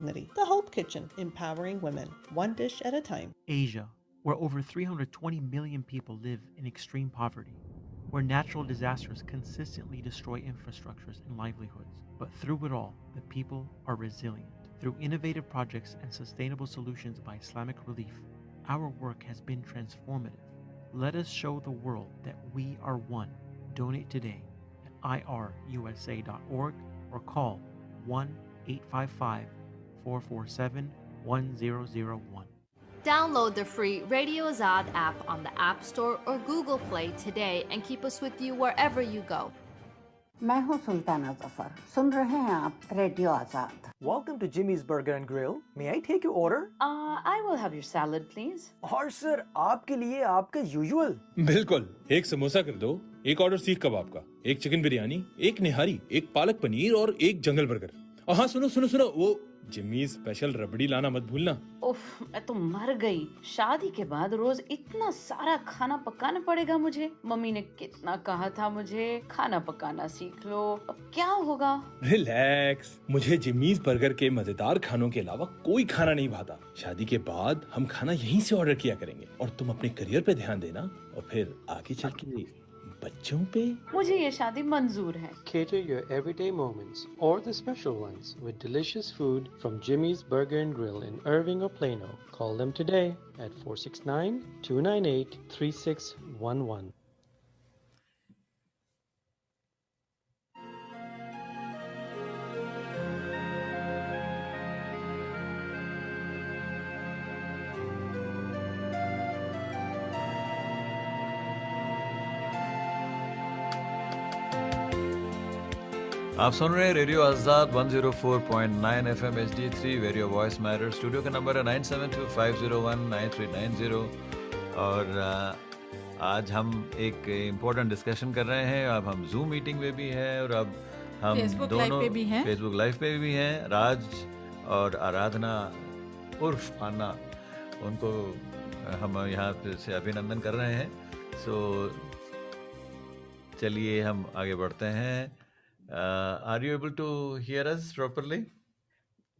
The Hope Kitchen, empowering women, one dish at a time. Asia, where over 320 million people live in extreme poverty, where natural disasters consistently destroy infrastructures and livelihoods. But through it all, the people are resilient. Through innovative projects and sustainable solutions by Islamic Relief, our work has been transformative. Let us show the world that we are one. Donate today at irusa.org or call 1 855 447 1001. Download the free Radio Azad app on the App Store or Google Play today and keep us with you wherever you go. मैं हूं सुल्ताना जफर सुन रहे हैं आप radio Azad Welcome to Jimmy's Burger and Grill. May I take your order? I will have your salad, please. और sir आपके लिए आपका usual बिल्कुल एक समोसा कर दो, एक ऑर्डर सीख कबाब का, एक चिकन बिरयानी, एक निहारी, एक पालक पनीर और एक जंगल बर्गर। और हाँ सुनो सुनो सुनो, वो जिम्मी स्पेशल रबड़ी लाना मत भूलना। उफ, मैं तो मर गई। शादी के बाद रोज इतना सारा खाना पकाना पड़ेगा मुझे। मम्मी ने कितना कहा था मुझे खाना पकाना सीख लो। अब क्या होगा? रिलैक्स, मुझे जिम्मीज बर्गर के मजेदार खानों के अलावा कोई खाना नहीं भाता। शादी के बाद हम खाना यहीं से ऑर्डर किया करेंगे और तुम अपने करियर पे ध्यान देना और फिर आगे चल के बच्चों पे। मुझे ये शादी मंजूर है। Cater your everyday moments or the special ones with delicious food from Jimmy's Burger and Grill in Irving or Plano. Call them today at 469-298-3611. आप सुन रहे हैं रेडियो आजाद 104.9 FM HD3 radio voice matter. Studio का number है 9725019390 और आज हम एक important discussion कर रहे हैं। अब हम जूम मीटिंग में भी हैं और अब हम फेसबुक दोनों लाइव पे भी हैं। फेसबुक लाइव पे भी हैं। राज और आराधना उर्फ आना, उनको हम यहाँ से अभिनंदन कर रहे हैं। सो चलिए हम आगे बढ़ते हैं। Are you able to hear us properly?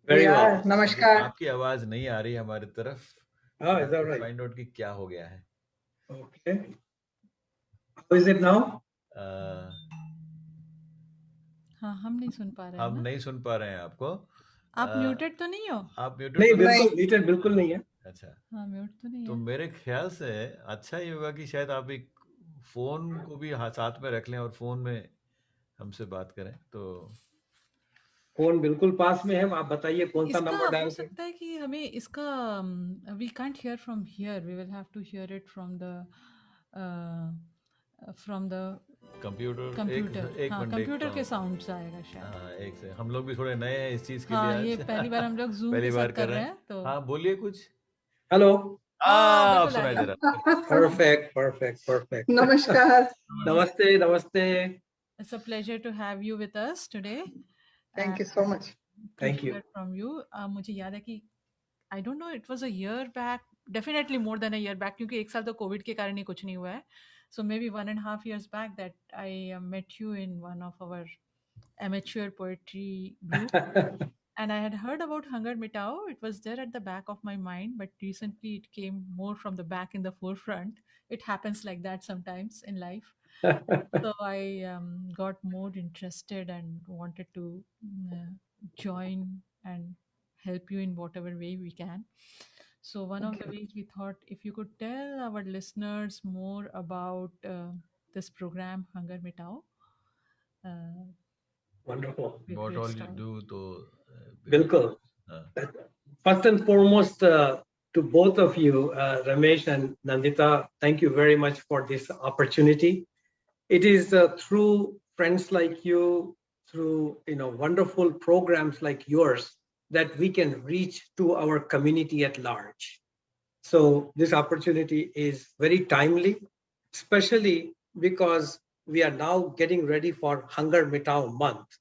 Very well. नमस्कार। आपकी आवाज नहीं आ रही हमारी तरफ। Is that right? Find out कि क्या हो गया है। Okay. How is it now? हाँ, हम नहीं सुन पा रहे हैं। हम नहीं सुन पा रहे हैं आपको। आप म्यूटेड तो नहीं हो? आप म्यूटेड नहीं, बिल्कुल म्यूटेड बिल्कुल नहीं है। अच्छा, हाँ, म्यूट तो नहीं तो है। मेरे ख्याल से अच्छा ये होगा कि शायद आप एक फोन को भी साथ में रख लें और फोन में हमसे बात करें। तो फोन बिल्कुल पास में है। आप बताइए कौन सा नंबर डायल हो सकता है कि हमें इसका we can't hear from here, we will have to hear it from the computer. हाँ, कंप्यूटर के साउंड्स आएगा शायद। हाँ, एक से हम लोग भी थोड़े नए हैं इस चीज के हाँ, लिए। ये पहली बार हम लोग जूम पहली बार कर रहे हैं तो। हाँ, बोलिए कुछ। हेलो। आप सुनाई दे रहा। परफेक्ट। नमस्कार। नमस्ते। It's a pleasure to have you with us today. Thank you so much. Thank you. From you. मुझे याद है कि I don't know, it was a year back, definitely more than a year back, क्योंकि एक साल तो Covid के कारण ही कुछ नहीं हुआ है. So maybe 1.5 years back that I met you in one of our amateur poetry group. And I had heard about Hunger Mitao. It was there at the back of my mind, but recently it came more from the back in the forefront. It happens like that sometimes in life. So I got more interested and wanted to join and help you in whatever way we can. So one of the ways we thought, if you could tell our listeners more about this program, Hunger Mitao. Wonderful. What all you do to बिल्कुल। First and foremost, to both of you, Ramesh and Nandita, thank you very much for this opportunity. It is through friends like you, through wonderful programs like yours, that we can reach to our community at large. So this opportunity is very timely, especially because we are now getting ready for Hunger Mitao month.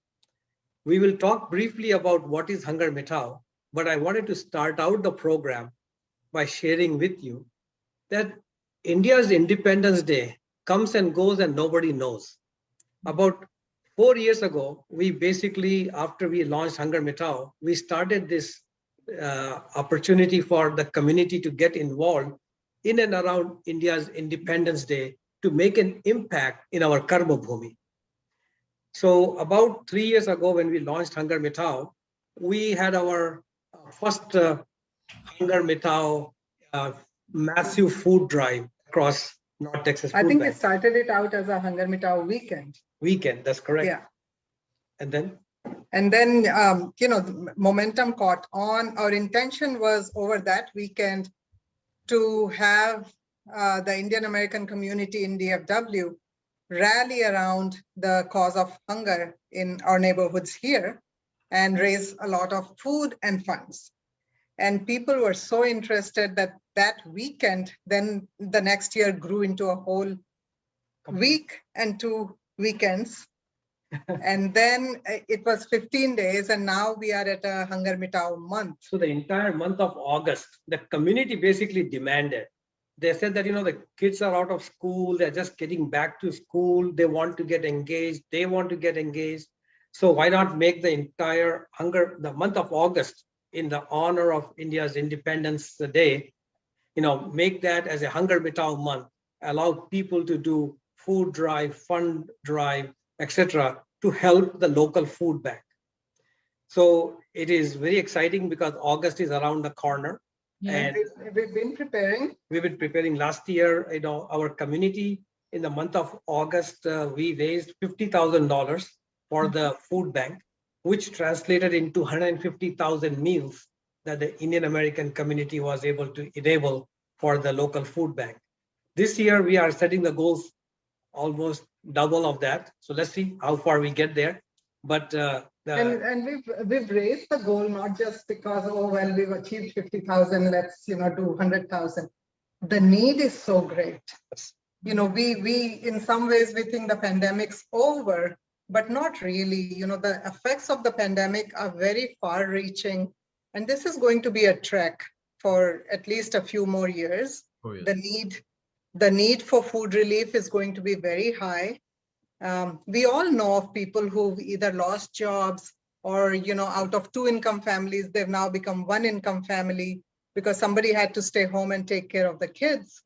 We will talk briefly about what is Hunger Mitao, but I wanted to start out the program by sharing with you that India's Independence Day comes and goes and nobody knows. About 4 years ago, we basically, after we launched Hunger Mitao, we started this opportunity for the community to get involved in and around India's Independence Day to make an impact in our Karma Bhumi. So about 3 years ago, when we launched Hunger Mitao, we had our first Hunger Mitao massive food drive across North Texas. I Food think Bank. we started it out as a Hunger Mitao weekend. Weekend, that's correct. Yeah. And then? And then, the momentum caught on. Our intention was over that weekend to have the Indian American community in DFW rally around the cause of hunger in our neighborhoods here and raise a lot of food and funds. And people were so interested that that weekend, then the next year grew into a whole week and 2 weekends. And then it was 15 days, and now we are at a Hunger Mitao month. So the entire month of August, the community basically demanded. They said that, the kids are out of school, they're just getting back to school, they want to get engaged, they want to get engaged. So why not make the entire the month of August, in the honor of India's Independence Day, make that as a Hunger Mitao month, allow people to do food drive, fund drive, etc., to help the local food bank. So it is very exciting because August is around the corner. Yeah. And we've been preparing. We've been preparing last year. Our community in the month of August, we raised $50,000 for the food bank, which translated into 150,000 meals that the Indian American community was able to enable for the local food bank. This year, we are setting the goals almost double of that. So let's see how far we get there. But and we've raised the goal not just because we've achieved 50,000, let's do 100,000. The need is so great. We in some ways we think the pandemic's over, but not really. The effects of the pandemic are very far-reaching, and this is going to be a trek for at least a few more years. Oh, yes. The need for food relief is going to be very high. We all know of people who've either lost jobs or, out of 2 income families, they've now become 1 income family because somebody had to stay home and take care of the kids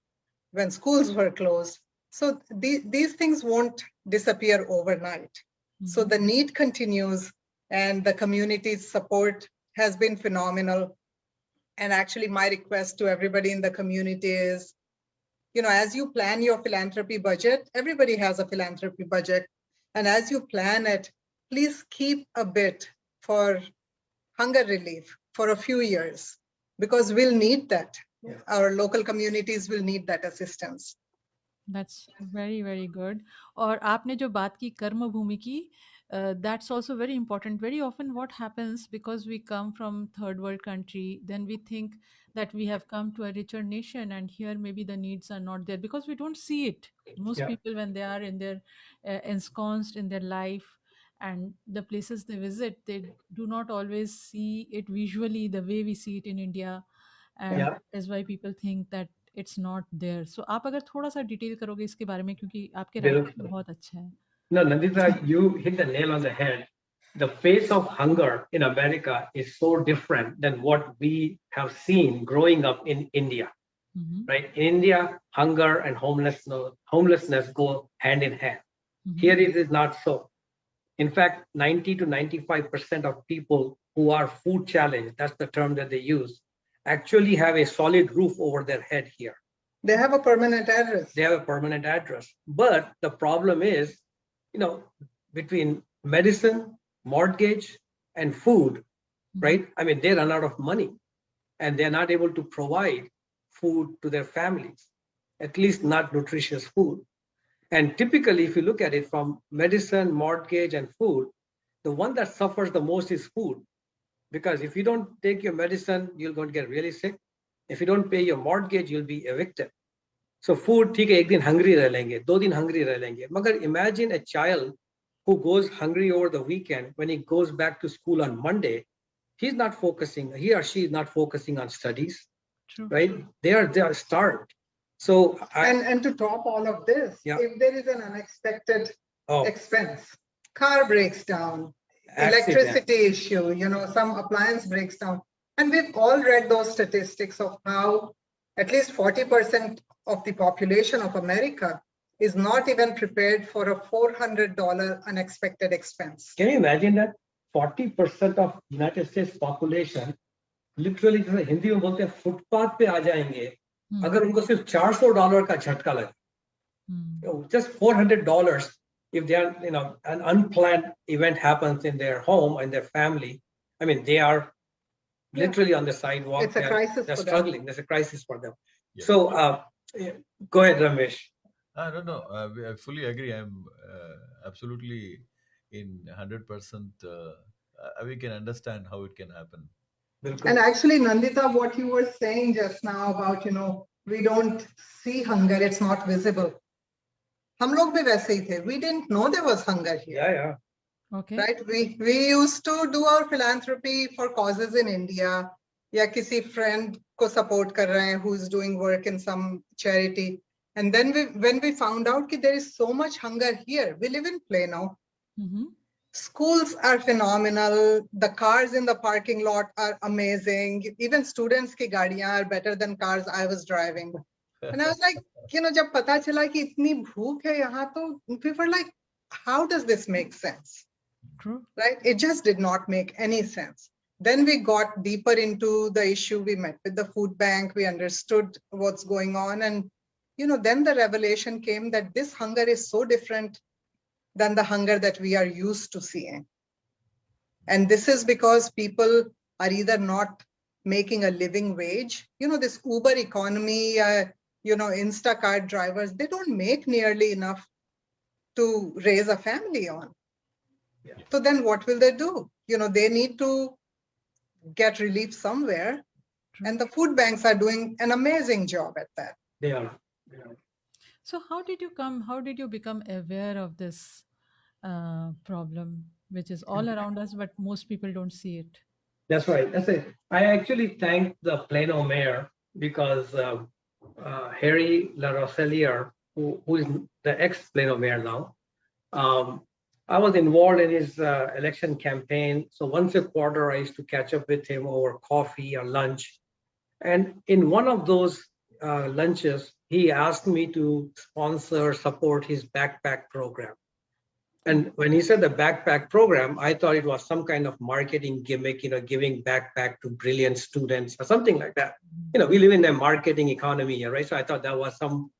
when schools were closed. So these things won't disappear overnight. Mm-hmm. So the need continues, and the community's support has been phenomenal. And actually, my request to everybody in the community is, as you plan your philanthropy budget, everybody has a philanthropy budget. And as you plan it, please keep a bit for hunger relief for a few years, because we'll need that. Yeah. Our local communities will need that assistance. That's very, very good. और आपने जो बात की कर्म भूमि की, that's also very important. Very often what happens, because we come from third world country, then we think that we have come to a richer nation, and here maybe the needs are not there because we don't see it. Most people, when they are in their ensconced in their life and the places they visit, they do not always see it visually the way we see it in India, and that is why people think that it's not there. So आप अगर थोड़ा सा detail करोगे इसके बारे में, क्योंकि आपके राइटिंग बहुत अच्छा है. No, Nandita, you hit the nail on the head. The face of hunger in America is so different than what we have seen growing up in India. Mm-hmm. Right? In India, hunger and homelessness go hand in hand. Mm-hmm. Here it is not so. In fact, 90 to 95% of people who are food challenged, that's the term that they use, actually have a solid roof over their head here. They have a permanent address. They have a permanent address. But the problem is, between medicine, mortgage, and food, right? I mean, they run out of money and they're not able to provide food to their families, at least not nutritious food. And typically, if you look at it from medicine, mortgage, and food, the one that suffers the most is food. Because if you don't take your medicine, you're going to get really sick. If you don't pay your mortgage, you'll be evicted. So food, ठीक है, एक दिन hungry रह लेंगे, 2 दिन hungry रह लेंगे. मगर imagine a child who goes hungry over the weekend, when he goes back to school on Monday, he or she is not focusing on studies. True. Right? They are starved. So and to top all of this, if there is an unexpected expense, car breaks down, electricity issue, some appliance breaks down, And we've all read those statistics of how at least 40% of the population of America is not even prepared for a $400 unexpected expense. Can you imagine that? 40% of United States population literally जैसे हिंदी में बोलते हैं footpath पे आ जाएंगे अगर उनको सिर्फ $400 का झटका लगे. Just $400 if they are, an unplanned event happens in their home and their family. I mean, they are literally on the sidewalk. It's a crisis they're for struggling. them. There's a crisis for them. Yeah. So go ahead, Ramesh. I don't know. I fully agree. I'm absolutely in 100%. We can understand how it can happen. And actually, Nandita, what you were saying just now about, we don't see hunger, it's not visible. हम लोग भी वैसे ही थे. We didn't know there was hunger here. Yeah. Okay. Right? We used to do our philanthropy for causes in India. या किसी friend को support कर रहे हैं who's doing work in some charity. And then when we found out that there is so much hunger here, we live in Plano. Schools are phenomenal. The cars in the parking lot are amazing. Even students की गाड़ियाँ are better than cars I was driving. And I was like, जब पता चला कि इतनी भूख है यहाँ तो we were like, how does this make sense? True. Right? It just did not make any sense. Then we got deeper into the issue. We met with the food bank. We understood what's going on. And, then the revelation came that this hunger is so different than the hunger that we are used to seeing. And this is because people are either not making a living wage. This Uber economy, Instacart drivers, they don't make nearly enough to raise a family on. Yeah. So then what will they do? They need to get relief somewhere. And the food banks are doing an amazing job at that. They are. So how did you become aware of this problem, which is all around us, but most people don't see it? That's right. That's it. I actually thank the Plano mayor because Harry LaRoselier, who is the ex-Plano mayor now, I was involved in his election campaign. So once a quarter, I used to catch up with him over coffee or lunch. And in one of those lunches, he asked me to support his backpack program. And when he said the backpack program, I thought it was some kind of marketing gimmick, giving backpack to brilliant students or something like that. We live in a marketing economy here, right? So I thought that was some,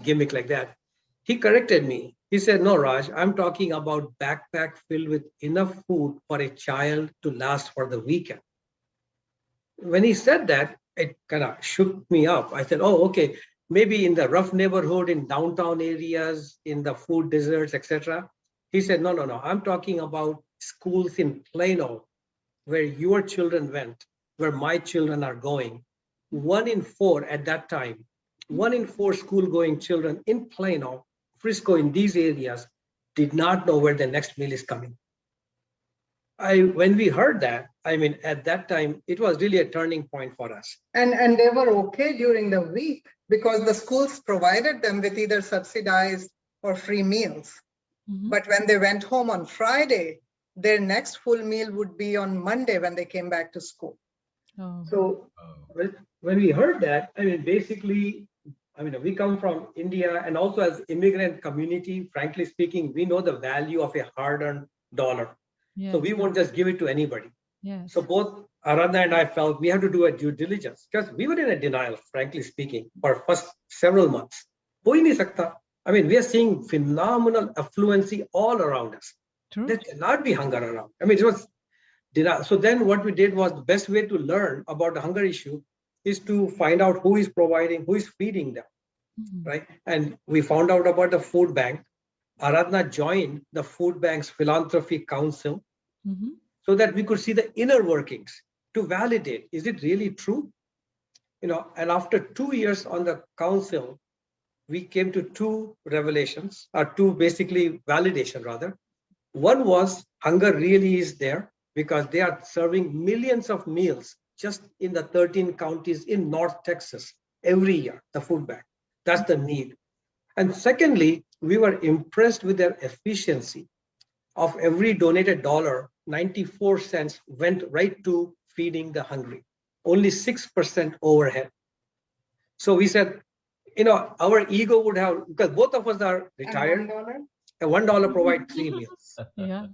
gimmick like that. He corrected me. He said, no, Raj, I'm talking about backpack filled with enough food for a child to last for the weekend. When he said that, it kind of shook me up. I said, oh, okay, maybe in the rough neighborhood, in downtown areas, in the food deserts, etc. He said, no, I'm talking about schools in Plano, where your children went, where my children are going. 1 in 4 at that time, 1 in 4 school-going children in Plano, Frisco, in these areas, did not know where the next meal is coming. When we heard that, at that time, it was really a turning point for us. And they were okay during the week because the schools provided them with either subsidized or free meals. But when they went home on Friday, their next full meal would be on Monday when they came back to school. So when we heard that, basically, we come from India, and also as immigrant community, frankly speaking, we know the value of a hard-earned dollar. Yes. So we won't just give it to anybody. Yes. So both Aradhana and I felt we have to do a due diligence because we were in a denial, frankly speaking, for first several months. हो ही नहीं सकता. We are seeing phenomenal affluency all around us. True. There cannot be hunger around. It was denial. So then what we did was the best way to learn about the hunger issue is to find out who is providing, who is feeding them, right? And we found out about the food bank. Aradhana joined the food bank's philanthropy council so that we could see the inner workings to validate, is it really true? And after 2 years on the council, we came to 2 revelations, or 2 basically validation rather. One was hunger really is there because they are serving millions of meals just in the 13 counties in North Texas every year, the food bank. That's the need. And secondly, we were impressed with their efficiency. Of every donated dollar, 94 cents went right to feeding the hungry, only 6% overhead. So we said, you know, our ego would have, because both of us are retired, and $1 provide 3 meals. Yeah.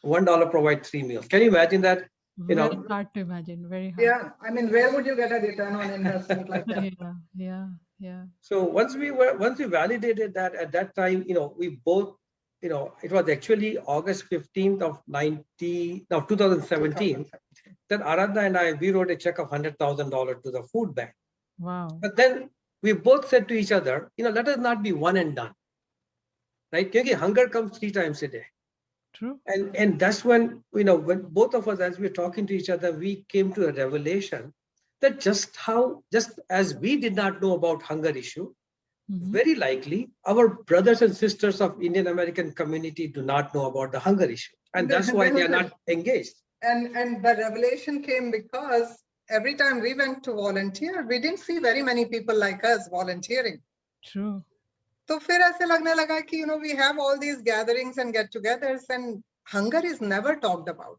$1 provide 3 meals. Can you imagine that? You Very know, hard to imagine. Very hard. Yeah, I mean, where would you get a return on investment like that? Yeah. so once we validated that at that time, you know, we both, you know, it was actually August 15th of 2017 that Aradhana and I, we wrote a check of $100,000 to the food bank. Wow. But then we both said to each other, you know, let us not be one and done, right? Because hunger comes 3 times a day. True. And that's when, you know, when both of us, as we were talking to each other, we came to a revelation that just as we did not know about hunger issue, very likely our brothers and sisters of Indian American community do not know about the hunger issue. And that's why they are not engaged. And the revelation came because every time we went to volunteer, we didn't see very many people like us volunteering. True. So फिर ऐसे लगने लगा कि, you know, we have all these gatherings and get-togethers and hunger is never talked about.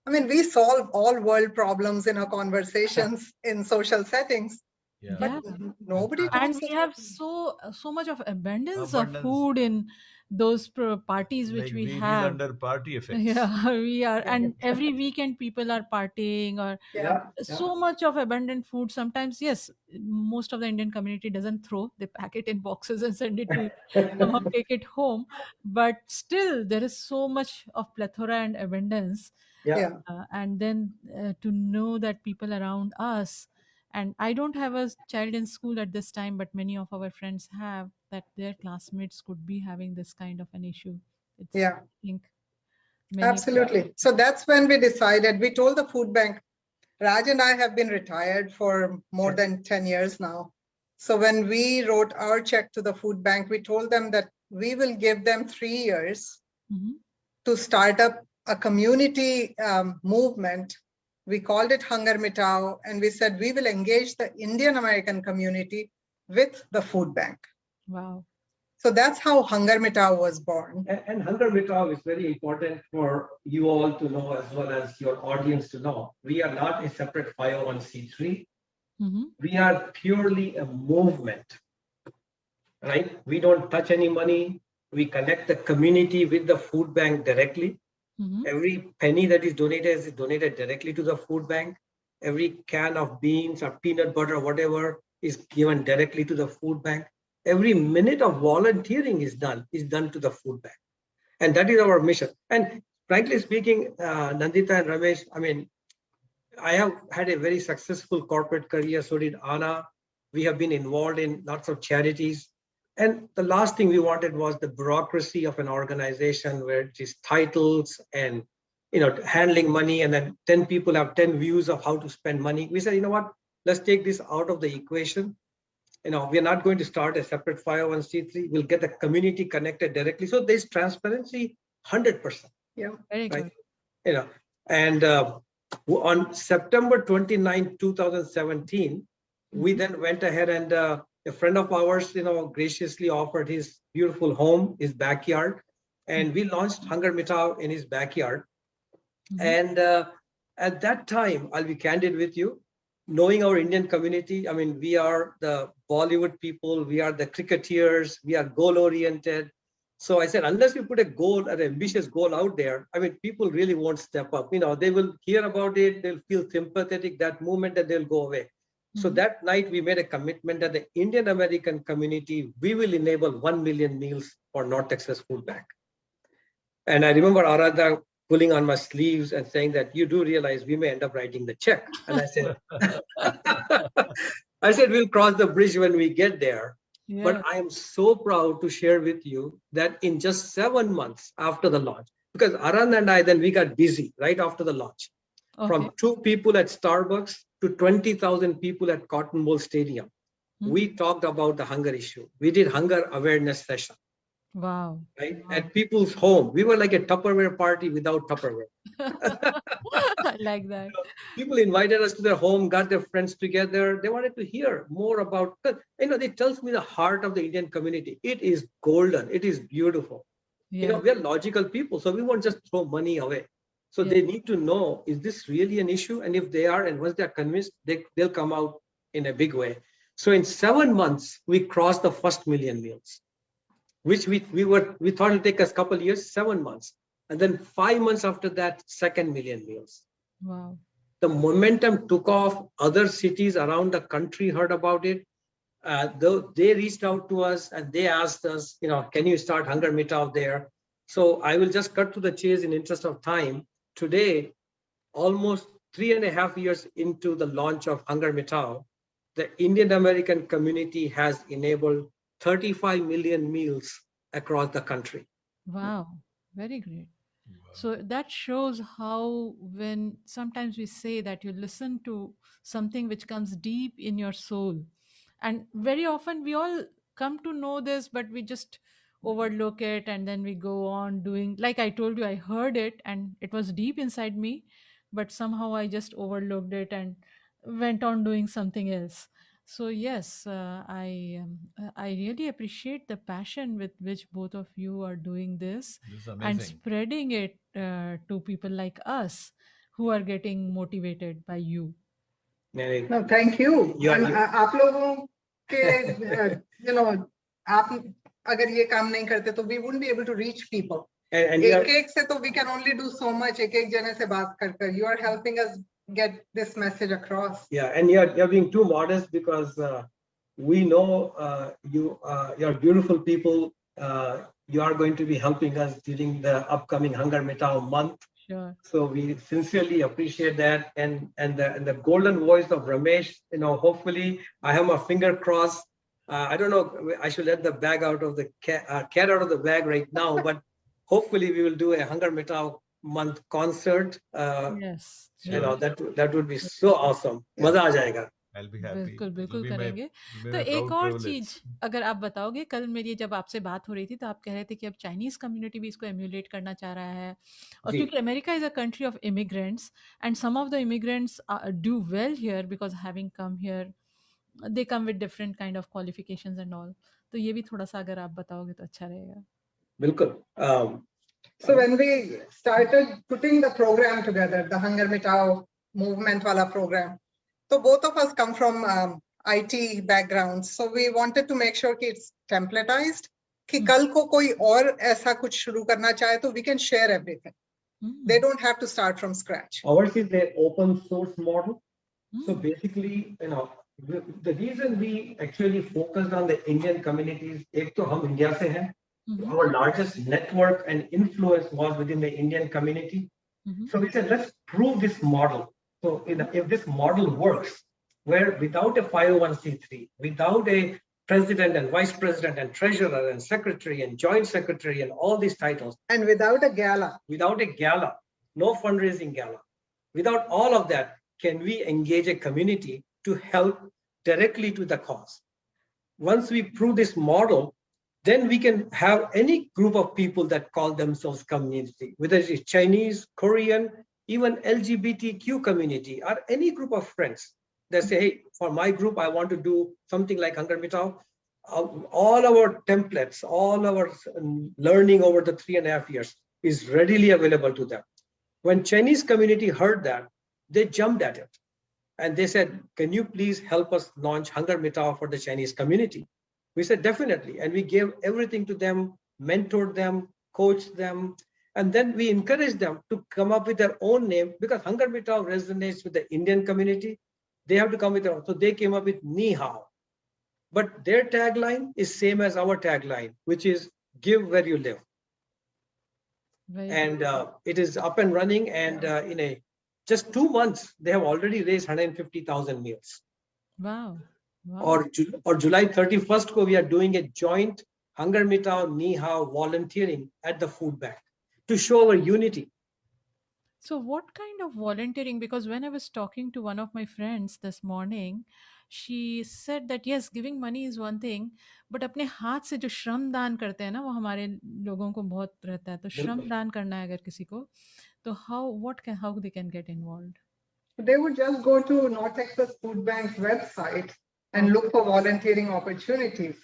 I mean, we solve all world problems in our conversations in social settings, but nobody And talks we about have so much of abundance of food in those parties which Like we we have. live under party effects. Yeah, we are, and every weekend people are partying, or so much of abundant food. Sometimes, yes, most of the Indian community doesn't throw; they pack it in boxes and send it to someone, take it home. But still, there is so much of plethora and abundance. And then to know that people around us, and I don't have a child in school at this time, but many of our friends have, that their classmates could be having this kind of an issue. It's, I think, many. Absolutely. So that's when we decided, we told the food bank, Raj and I have been retired for more than 10 years now. So when we wrote our check to the food bank, we told them that we will give them 3 years to start up a community movement. We called it Hunger Mitao, and we said we will engage the Indian American community with the food bank. Wow. So that's how Hunger Mitao was born. And Hunger Mitao is very important for you all to know, as well as your audience to know. We are not a separate 501c3. We are purely a movement, right? We don't touch any money. We connect the community with the food bank directly. Every penny that is donated directly to the food bank. Every can of beans or peanut butter, whatever, is given directly to the food bank. Every minute of volunteering is done to the food bank. And that is our mission. And frankly speaking, Nandita and Ramesh, I mean, I have had a very successful corporate career. So did Anna. We have been involved in lots of charities. And the last thing we wanted was the bureaucracy of an organization where it is titles and, you know, handling money, and then 10 people have 10 views of how to spend money. We said, you know what, let's take this out of the equation. You know, we're not going to start a separate 501c3. We'll get the community connected directly. So there's transparency 100%. Yeah, very good. Right? You know, and on September 29, 2017, we then went ahead and a friend of ours, you know, graciously offered his beautiful home, his backyard, and we launched Hunger Mitao in his backyard. And at that time, I'll be candid with you, knowing our Indian community, I mean, we are the Bollywood people, we are the cricketers, we are goal-oriented. So I said, unless we put a goal, an ambitious goal out there, I mean, people really won't step up. You know, they will hear about it, they'll feel sympathetic that moment, and they'll go away. So that night we made a commitment that the Indian American community, we will enable 1 million meals for North Texas Food Bank. And I remember Aradha pulling on my sleeves and saying that you do realize we may end up writing the check. And I said, we'll cross the bridge when we get there. Yeah. But I am so proud to share with you that in just 7 months after the launch, because Aradha and I, then we got busy right after the launch. Okay. From 2 people at Starbucks to 20,000 people at Cotton Bowl Stadium. We talked about the hunger issue. We did hunger awareness session. Wow. Right? Wow. At people's home. We were like a Tupperware party without Tupperware. I like that. People invited us to their home, got their friends together. They wanted to hear more about, you know, it tells me the heart of the Indian community. It is golden. It is beautiful. Yeah. You know, we are logical people, so we won't just throw money away. So they need to know, is this really an issue? And if they are, and once they're convinced, they'll come out in a big way. So in 7 months, we crossed the first million meals, which we thought it'd take us a couple of years, 7 months. And then 5 months after that, second million meals. Wow. The momentum took off. Other cities around the country heard about it. They reached out to us and they asked us, can you start Hunger Mitao there? So I will just cut to the chase in interest of time. Today, almost 3.5 years into the launch of Hunger Mitao, the Indian American community has enabled 35 million meals across the country. Wow, very great. So that shows how, when sometimes we say that you listen to something which comes deep in your soul, and very often we all come to know this, but we just overlook it and then we go on doing, like I told you, I heard it and it was deep inside me, but somehow I just overlooked it and went on doing something else. So yes, I really appreciate the passion with which both of you are doing this This is and amazing. spreading it to people like us who are getting motivated by you. No, thank you. And आप लोगों के आप अगर ये काम नहीं करते तो we wouldn't be able to reach people. एक से तो we can only do so much. एक जने से बात कर. You are helping us get this message across. Yeah, and you're being too modest because we know you're beautiful people. You are going to be helping us during the upcoming Hunger Mitao month. Sure. So we sincerely appreciate that, and the golden voice of Ramesh. Hopefully, I have my finger crossed. I don't know. I should let the bag out of the cat out of the bag right now, but hopefully we will do a Hunger Mitao month concert. Yes. That would be so awesome. मजा आ जाएगा. I'll be happy. बिल्कुल बिल्कुल It'll be करेंगे. my तो एक proud और privilege. चीज अगर आप बताओगे, कल मेरी जब आपसे बात हो रही थी तो आप कह रहे थे कि अब चाइनीज कम्युनिटी भी इसको एम्यूलेट करना चाह रहा है, और जी. क्योंकि America is a country of immigrants and some of the immigrants do well here because having come here they come with different kind of qualifications and all. तो ये भी थोड़ा सा अगर आप बताओगे तो अच्छा रहेगा. बिल्कुल. So when we started putting the program together, the Hunger Mitao movement wala program, so both of us come from IT backgrounds, so we wanted to make sure कि it's templatized, कि कल को कोई और ऐसा कुछ शुरू करना चाहे तो we can share everything. They don't have to start from scratch. Ours is the open source model. So basically, the reason we actually focused on the Indian communities, एक तो हम इंडिया से हैं. Our largest network and influence was within the Indian community. So we said, let's prove this model. So if this model works, where without a 501c3, without a president and vice president and treasurer and secretary and joint secretary and all these titles. And without a gala. Without a gala, no fundraising gala. Without all of that, can we engage a community to help directly to the cause? Once we prove this model, then we can have any group of people that call themselves community, whether it is Chinese, Korean, even LGBTQ community, or any group of friends that say, hey, for my group, I want to do something like Hunger Mitao. All our templates, all our learning over the 3.5 years is readily available to them. When Chinese community heard that, they jumped at it. And they said, can you please help us launch Hunger Mitao for the Chinese community? We said, definitely. And we gave everything to them, mentored them, coached them. And then we encouraged them to come up with their own name, because Hunger Mitao resonates with the Indian community. They have to come with their own. So they came up with Ni Hao. But their tagline is same as our tagline, which is give where you live. And it is up and running. And in just 2 months, they have already raised 150,000 meals. Wow. Or July 31st, we are doing a joint Hunger Mitao Ni Hao volunteering at the food bank to show our unity. So what kind of volunteering? Because when I was talking to one of my friends this morning, she said that yes, giving money is one thing, but अपने हाथ से जो श्रम दान करते हैं ना, वो हमारे लोगों को बहुत रहता है. तो श्रम दान करना है अगर किसी को, तो how they can get involved? They would just go to North Texas Food Bank's website and look for volunteering opportunities.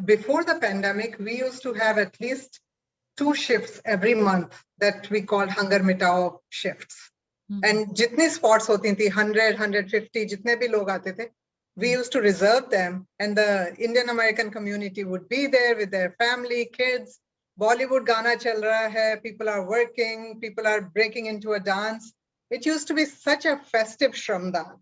Before the pandemic, we used to have at least 2 shifts every month that we call Hunger Mitao shifts. And jitne spots hoti thi, 100, 150, jitne bhi log aate the, we used to reserve them, and the Indian American community would be there with their family, kids. Bollywood Gana chal raha hai, people are working, people are breaking into a dance. It used to be such a festive Shramdan.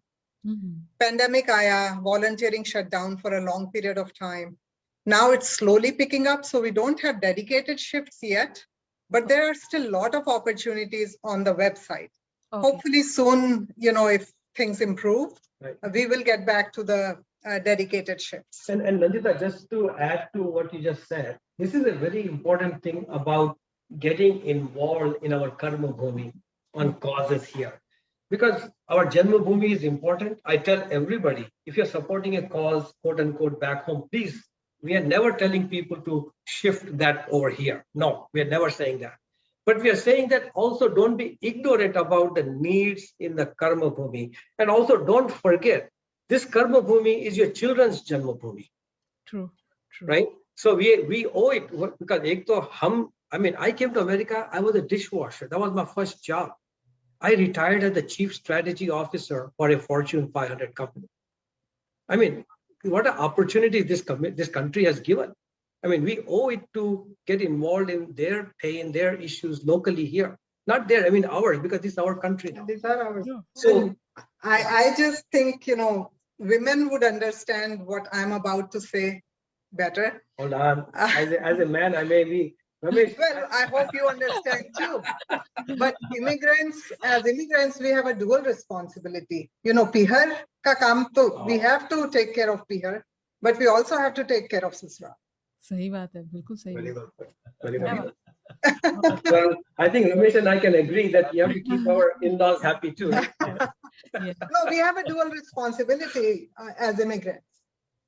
Pandemic aaya, volunteering shut down for a long period of time. Now it's slowly picking up, so we don't have dedicated shifts yet, but there are still a lot of opportunities on the website. Okay. Hopefully soon, if things improve, we will get back to the dedicated shifts. And Nandita, just to add to what you just said, this is a very important thing about getting involved in our Karma Bhumi on causes here. Because our Janma Bhumi is important. I tell everybody, if you're supporting a cause, quote unquote, back home, please, we are never telling people to shift that over here. No, we are never saying that. But we are saying that also don't be ignorant about the needs in the Karma Bhumi. And also don't forget, this Karma Bhumi is your children's Janma Bhumi. True. Right? So we owe it, because I came to America, I was a dishwasher. That was my first job. I retired as the chief strategy officer for a Fortune 500 company. I mean, what an opportunity this country has given. I mean, we owe it to get involved in their pain, their issues locally here. Not there, ours, because this is our country now. These are ours. Yeah. So I just think, women would understand what I'm about to say better. Hold on. As a man, I may be. Well, I hope you understand too. But as immigrants, we have a dual responsibility. Pihar ka kaam to, we have to take care of Pihar, but we also have to take care of Susra. सही बात है, बिल्कुल सही Very बात। well. Very well. Well, I think Ramesh and I can agree that we have to keep our in-laws happy too. Right? No, we have a dual responsibility as immigrants.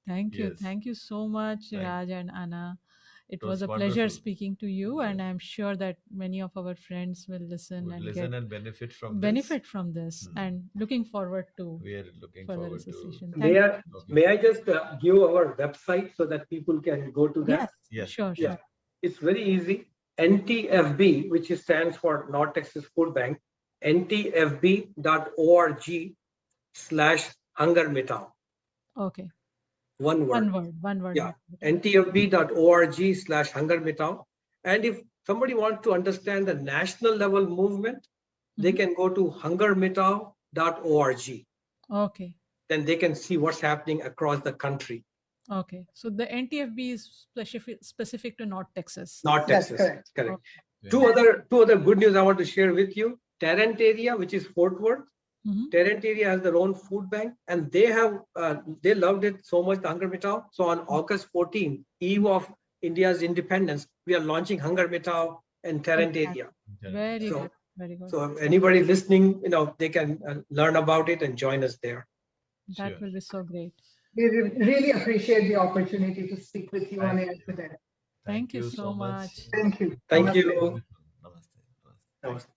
Thank you. Yes. Thank you so much, Raj and Anna. It was was a pleasure wonderful. speaking to you, and I'm sure that many of our friends will listen Would and listen get and benefit from benefit from this, Hmm. and looking forward to this. We are looking further forward to. association. May I just give our website so that people can go to that? Yes, sure. It's very easy. NTFB, which stands for North Texas Food Bank, ntfb.org/Hunger Mitao. Okay. One word. One word. Yeah. ntfb.org/Hunger Mitao. And if somebody wants to understand the national level movement, they can go to hungermitao.org. Okay. Then they can see what's happening across the country. Okay. So the NTFB is specific to North Texas. Not That's Texas. correct. Two other good news I want to share with you. Tarrant area, which is Fort Worth, Tarrant area has their own food bank, and they loved it so much, the Hunger Mitao. So on August 14th, eve of India's independence, we are launching Hunger Mitao in Tarrant area. Very good. Very good. So if anybody listening, they can learn about it and join us there. That will be so great. We really appreciate the opportunity to speak with you on air today. Thank you so much. Thank you. Thank Namaste. you. Namaste. Namaste.